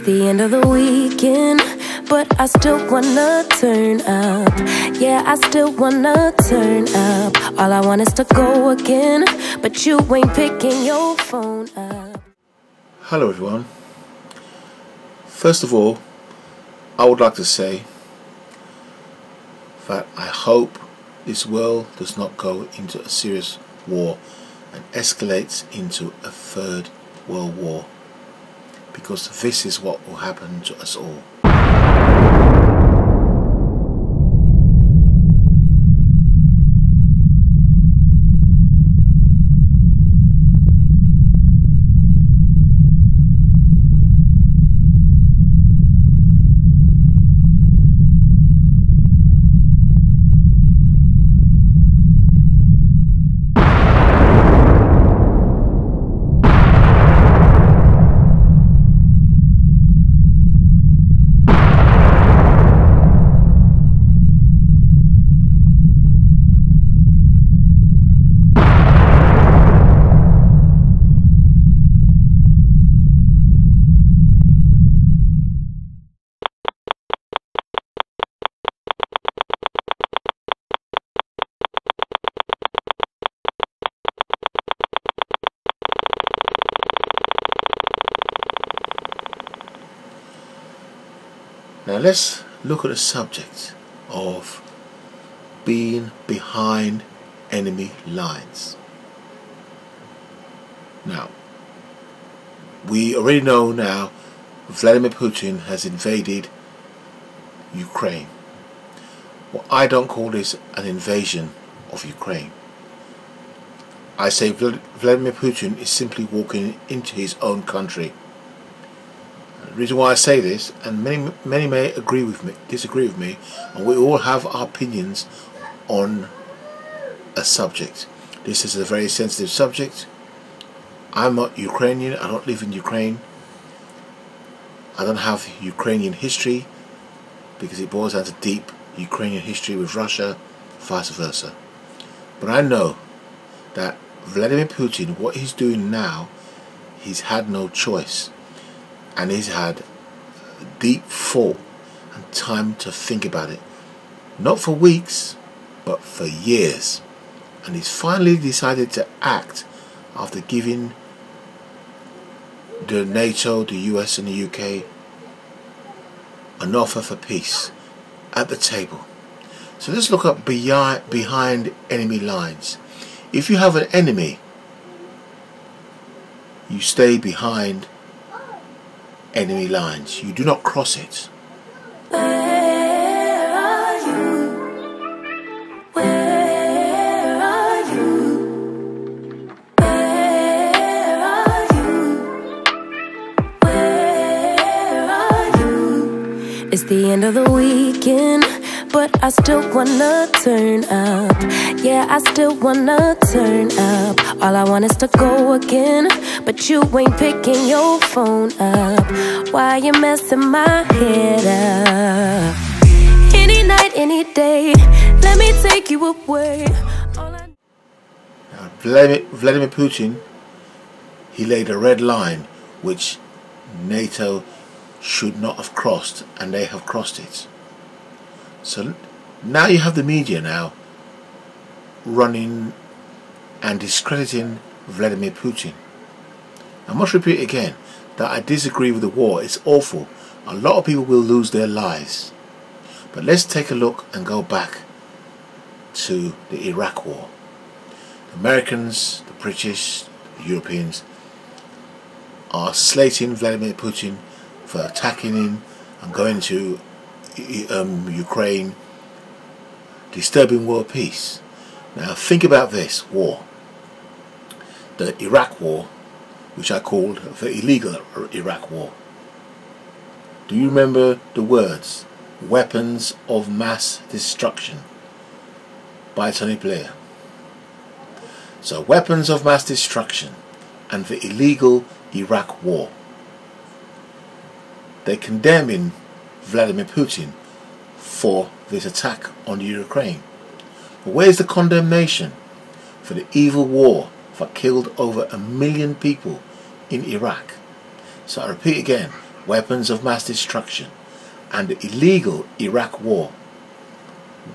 the end of the weekend, but I still wanna turn up. Yeah, I still wanna turn up. All I want is to go again, but you ain't picking your phone up. Hello everyone. First of all, I would like to say that I hope this world does not go into a serious war and escalates into a third world war, because this is what will happen to us all. Now let's look at the subject of being behind enemy lines. Now, we already know now Vladimir Putin has invaded Ukraine. Well, I don't call this an invasion of Ukraine. I say Vladimir Putin is simply walking into his own country. The reason why I say this, and many may agree with me, disagree with me, and we all have our opinions on a subject. This is a very sensitive subject. I'm not Ukrainian, I don't live in Ukraine. I don't have Ukrainian history, because it boils down to deep Ukrainian history with Russia, vice versa. But I know that Vladimir Putin, what he's doing now, he's had no choice. And he's had deep thought and time to think about it. Not for weeks, but for years. And he's finally decided to act after giving the NATO, the US and the UK an offer for peace at the table. So let's look up behind enemy lines. If you have an enemy, you stay behind enemy lines. You do not cross it. Where are you? Where are you? Where are you? Where are you? It's the end of the weekend, but I still wanna turn up. Yeah, I still wanna turn up. All I want is to go again, but you ain't picking your phone up. Why you messing my head up? Any night, any day, let me take you away. Now, Vladimir Putin, he laid a red line which NATO should not have crossed, and they have crossed it. So now you have the media now running and discrediting Vladimir Putin. I must repeat again that I disagree with the war. It's awful. A lot of people will lose their lives. But let's take a look and go back to the Iraq war. The Americans, the British, the Europeans are slating Vladimir Putin for attacking him and going to Ukraine, disturbing world peace. Now think about this war. The Iraq war, which I called the illegal Iraq war. Do you remember the words weapons of mass destruction by Tony Blair? So weapons of mass destruction and the illegal Iraq war. They're condemning Vladimir Putin for this attack on Ukraine. But where's the condemnation for the evil war that killed over 1 million people in Iraq? So I repeat again, weapons of mass destruction, and the illegal Iraq war.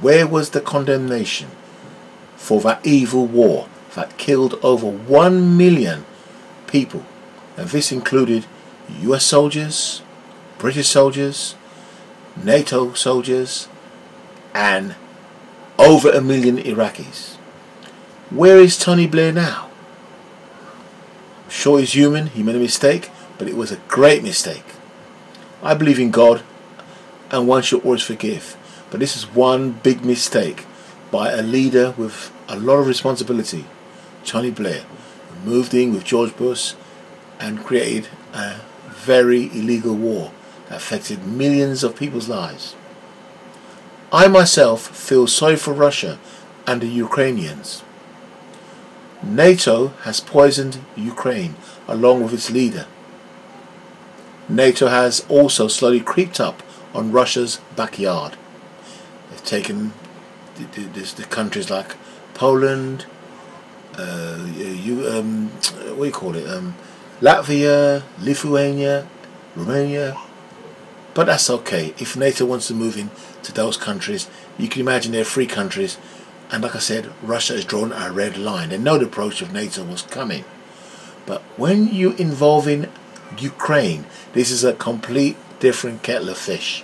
Where was the condemnation for that evil war that killed over 1 million people? And this included US soldiers, British soldiers, NATO soldiers, and over 1 million Iraqis. Where is Tony Blair now? I'm sure he's human, he made a mistake, but it was a great mistake. I believe in God, and one should always forgive. But this is one big mistake by a leader with a lot of responsibility, Tony Blair, who moved in with George Bush and created a very illegal war that affected millions of people's lives. I myself feel sorry for Russia and the Ukrainians. NATO has poisoned Ukraine along with its leader. NATO has also slowly creeped up on Russia's backyard. They've taken the countries like Poland, Latvia, Lithuania, Romania. But that's okay. If NATO wants to move in to those countries, you can imagine they're free countries. And like I said, Russia has drawn a red line. They know the approach of NATO was coming. But when you involve in Ukraine, this is a complete different kettle of fish.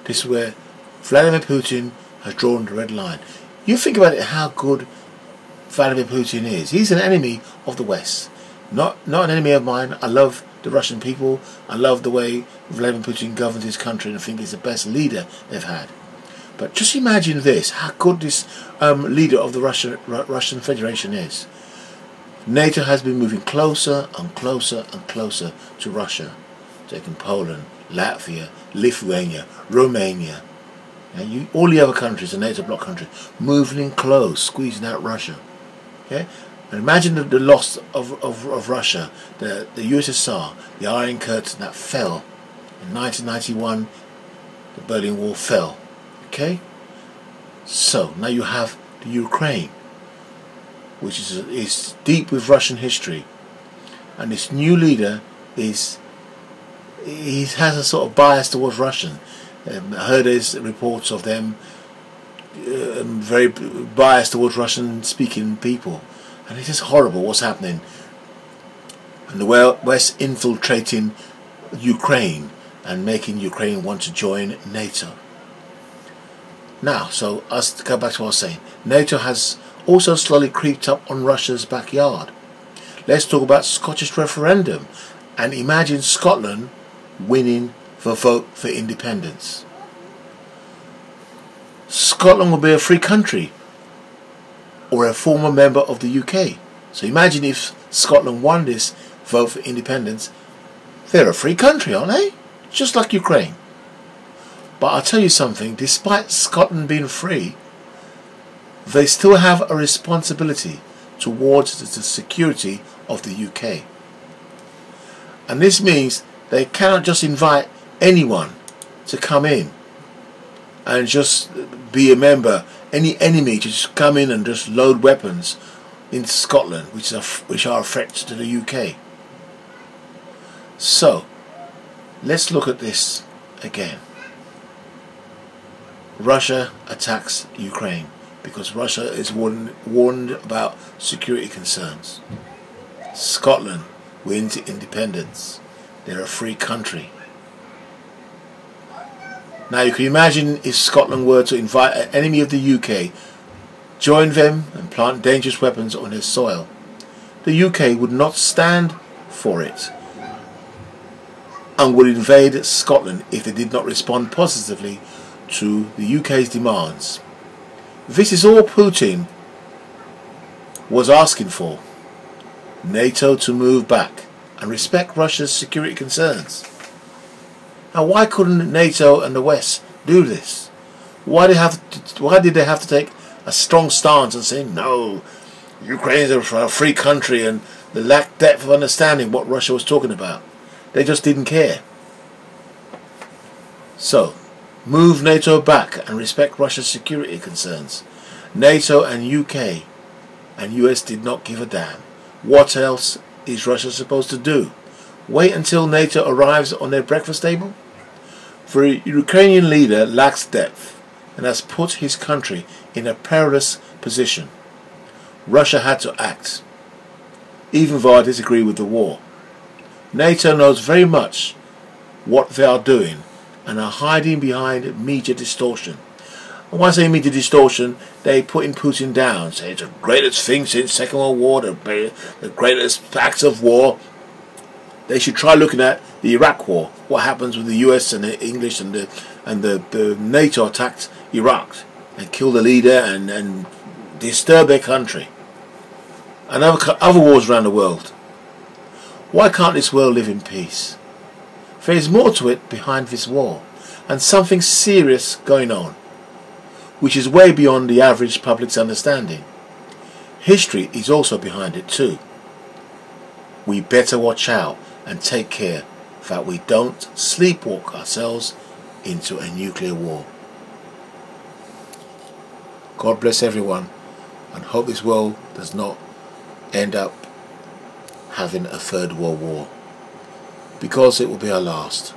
This is where Vladimir Putin has drawn the red line. You think about it, how good Vladimir Putin is. He's an enemy of the West. Not an enemy of mine. I love the Russian people. I love the way Vladimir Putin governs his country, and I think he's the best leader they've had. But just imagine this, how good this leader of the Russian Federation is. NATO has been moving closer and closer and closer to Russia, taking Poland, Latvia, Lithuania, Romania, and all the other countries, the NATO bloc countries, moving in close, squeezing out Russia. Okay? And imagine the loss of Russia, the USSR, the Iron Curtain that fell in 1991. The Berlin Wall fell. Okay, so now you have the Ukraine, which is deep with Russian history, and this new leader has a sort of bias towards Russian. I heard there's reports of them very biased towards Russian-speaking people, and it's just horrible what's happening. And the West infiltrating Ukraine and making Ukraine want to join NATO. Now, so to go back to what I was saying, NATO has also slowly creeped up on Russia's backyard. Let's talk about Scottish referendum, and imagine Scotland winning the vote for independence. Scotland will be a free country, or a former member of the UK. So imagine if Scotland won this vote for independence. They're a free country, aren't they? Just like Ukraine. But I'll tell you something, despite Scotland being free, they still have a responsibility towards the security of the UK. And this means they cannot just invite anyone to come in and just be a member, any enemy to just come in and just load weapons into Scotland, which are a threat to the UK. So, let's look at this again. Russia attacks Ukraine because Russia is warned about security concerns. Scotland wins independence. They're a free country. Now you can imagine if Scotland were to invite an enemy of the UK, join them and plant dangerous weapons on their soil. The UK would not stand for it and would invade Scotland if they did not respond positively to the UK's demands. This is all Putin was asking for. NATO to move back and respect Russia's security concerns. Now why couldn't NATO and the West do this? Why did they have to take a strong stance and say no, Ukraine is a free country, and they lacked depth of understanding what Russia was talking about? They just didn't care. So, move NATO back and respect Russia's security concerns. NATO and UK and US did not give a damn. What else is Russia supposed to do? Wait until NATO arrives on their breakfast table? The Ukrainian leader lacks depth and has put his country in a perilous position. Russia had to act, even though I disagree with the war. NATO knows very much what they are doing and are hiding behind media distortion. And when I say media distortion, they putting Putin down, say it's the greatest thing since Second World War, the greatest acts of war. They should try looking at the Iraq War. What happens when the US and the English and the NATO attacked Iraq and killed the leader and disturbed their country. And other wars around the world. Why can't this world live in peace? There is more to it behind this war, and something serious going on, which is way beyond the average public's understanding. History is also behind it too. We better watch out and take care that we don't sleepwalk ourselves into a nuclear war. God bless everyone, and hope this world does not end up having a third world war, because it will be our last.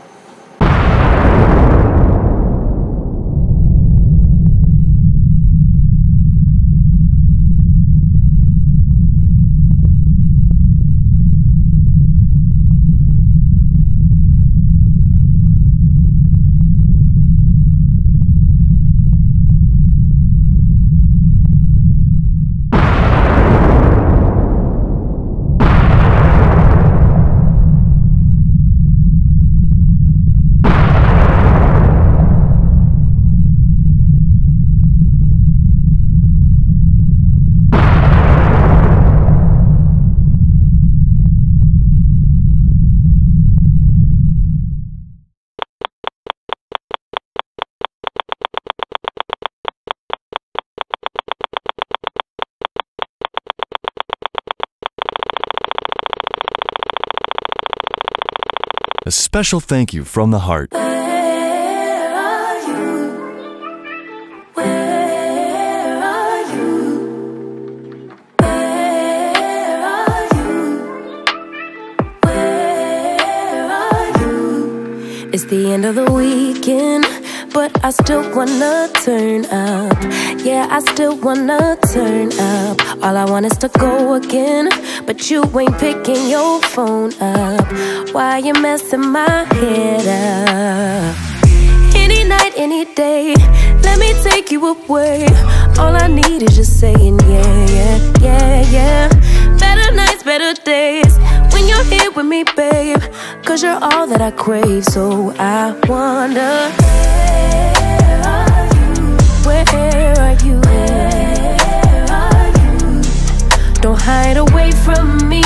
A special thank you from the heart. Where are you? Where are you? Where are you? Where are you? It's the end of the weekend, but I still wanna turn up. Yeah, I still wanna turn up. All I want is to go again, but you ain't picking your phone up. Why you messing my head up? Any night, any day, let me take you away. All I need is just saying yeah, yeah, yeah, yeah. Better nights, better days, when you're here with me, babe. Cause you're all that I crave, so I wonder, where are you? Where are you? Don't hide away from me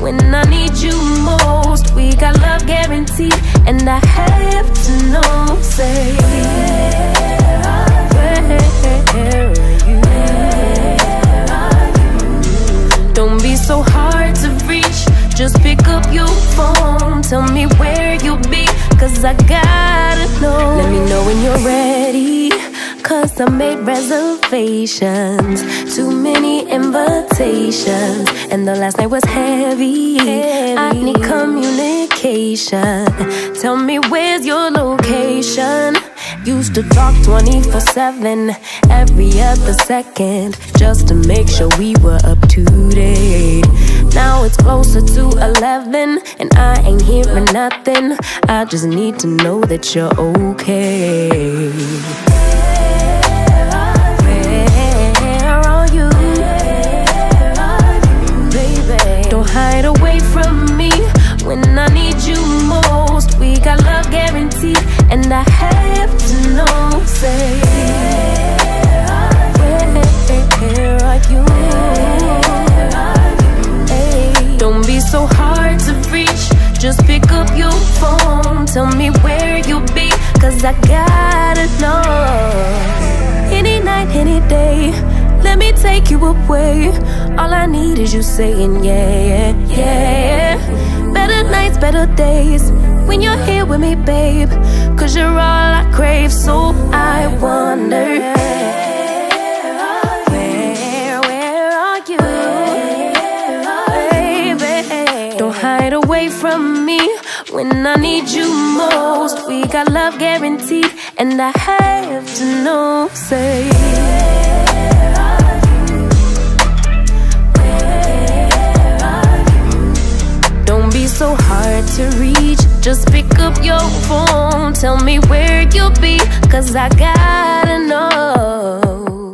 when I need you most. We got love guaranteed, and I have to know, say, where are you? Don't be so hard to reach, just pick up your phone. Tell me where you'll be, cause I gotta know. Let me know when you're ready, cause I made reservations. Too many invitations, and the last night was heavy. I need communication. Tell me where's your location. Used to talk 24/7, every other second, just to make sure we were up to date. Now it's closer to 11, and I ain't hearing nothing. I just need to know that you're okay. Hide away from me when I need you most. We got love guaranteed, and I have to know, say, where are you? Hey, don't be so hard to reach, just pick up your phone. Tell me where you'll be, cause I gotta know. Any night, any day, let me take you away. All I need is you saying yeah, yeah, yeah. Better nights, better days, when you're here with me, babe. Cause you're all I crave, so I wonder, where are you? Baby, don't hide away from me when I need you most. We got love guaranteed, and I have to know, say, where are you? Where are you? Don't be so hard to reach, just pick up your phone. Tell me where you'll be, 'cause I gotta know.